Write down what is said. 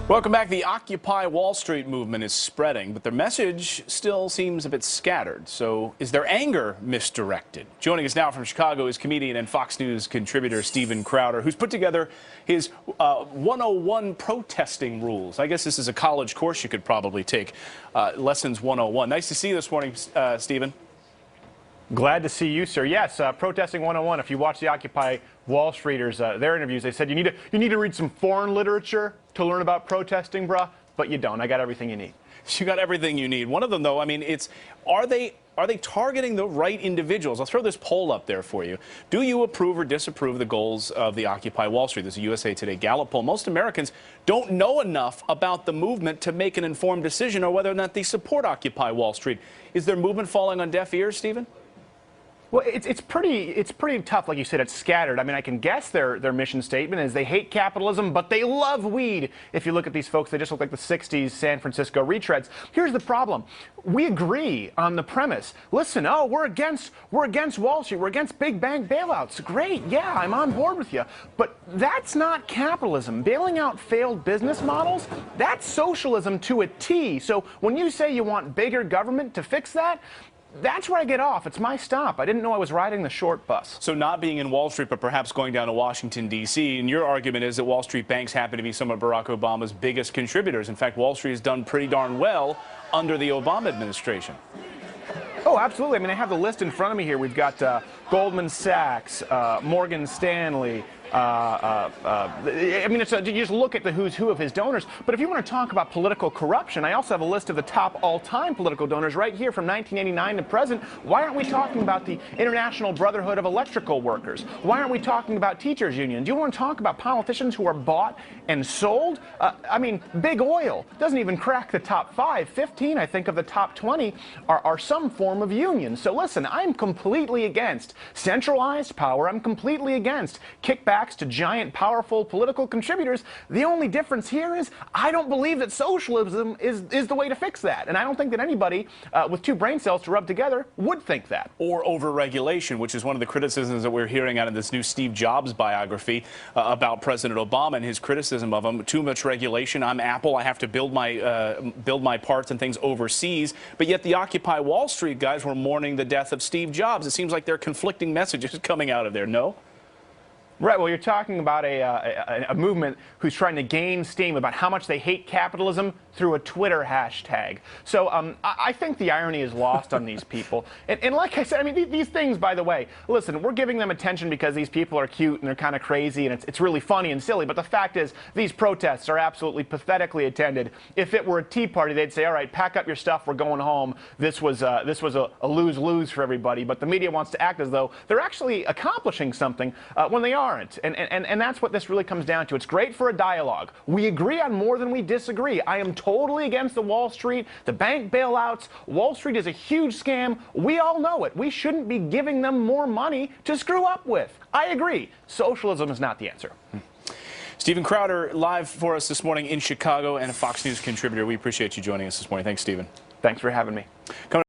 Welcome back. The Occupy Wall Street movement is spreading, but their message still seems a bit scattered. So is their anger misdirected? Joining us now from Chicago is comedian and Fox News contributor Steven Crowder, who's put together his 101 protesting rules. I guess this is a college course you could probably take, Lessons 101. Nice to see you this morning, Steven. Glad to see you, sir. Yes, Protesting 101. If you watch the Occupy Wall Streeters, their interviews, they said you need to read some foreign literature to learn about protesting, bruh. But you don't. I got everything you need. You got everything you need. One of them, though, I mean, are they targeting the right individuals? I'll throw this poll up there for you. Do you approve or disapprove the goals of the Occupy Wall Street? This is a USA Today Gallup poll. Most Americans don't know enough about the movement to make an informed decision on whether or not they support Occupy Wall Street. Is their movement falling on deaf ears, Stephen? Well, it's pretty tough, like you said. It's scattered. I mean, I can guess their mission statement is they hate capitalism, but they love weed. If you look at these folks, they just look like the 60s San Francisco retreads. Here's the problem. We agree on the premise. Listen, oh, we're against Wall Street. We're against big bank bailouts. Great, yeah, I'm on board with you. But that's not capitalism. Bailing out failed business models, that's socialism to a T. So when you say you want bigger government to fix that, that's where I get off. It's my stop. I didn't know I was riding the short bus. So not being in Wall Street, but perhaps going down to Washington, D.C., and your argument is that Wall Street banks happen to be some of Barack Obama's biggest contributors. In fact, Wall Street has done pretty darn well under the Obama administration. Oh, absolutely. I mean, I have the list in front of me here. We've got Goldman Sachs, Morgan Stanley. I mean, you just look at the who's who of his donors. But if you want to talk about political corruption, I also have a list of the top all-time political donors right here from 1989 to present. Why aren't we talking about the International Brotherhood of Electrical Workers? Why aren't we talking about teachers' unions? Do you want to talk about politicians who are bought and sold? I mean, big oil doesn't even crack the top 5. 15, I think, of the top 20 are some form of union. So listen, I'm completely against centralized power. I'm completely against kickbacks to giant, powerful political contributors. The only difference here is I don't believe that socialism is the way to fix that. And I don't think that anybody with two brain cells to rub together would think that. Or over-regulation, which is one of the criticisms that we're hearing out of this new Steve Jobs biography about President Obama and his criticism of him. Too much regulation. I'm Apple. I have to build my parts and things overseas. But yet the Occupy Wall Street guys were mourning the death of Steve Jobs. It seems like there are conflicting messages coming out of there, no? Right. Well, you're talking about a movement who's trying to gain steam about how much they hate capitalism through a Twitter hashtag. So I think the irony is lost on these people. And like I said, I mean, these things, by the way, listen, we're giving them attention because these people are cute and they're kind of crazy and it's really funny and silly. But the fact is, these protests are absolutely pathetically attended. If it were a Tea Party, they'd say, all right, pack up your stuff, we're going home. This was a lose-lose for everybody. But the media wants to act as though they're actually accomplishing something when they aren't. And that's what this really comes down to. It's great for a dialogue. We agree on more than we disagree. I am totally against the Wall Street, the bank bailouts. Wall Street is a huge scam. We all know it. We shouldn't be giving them more money to screw up with. I agree. Socialism is not the answer. Steven Crowder, live for us this morning in Chicago and a Fox News contributor. We appreciate you joining us this morning. Thanks, Steven. Thanks for having me.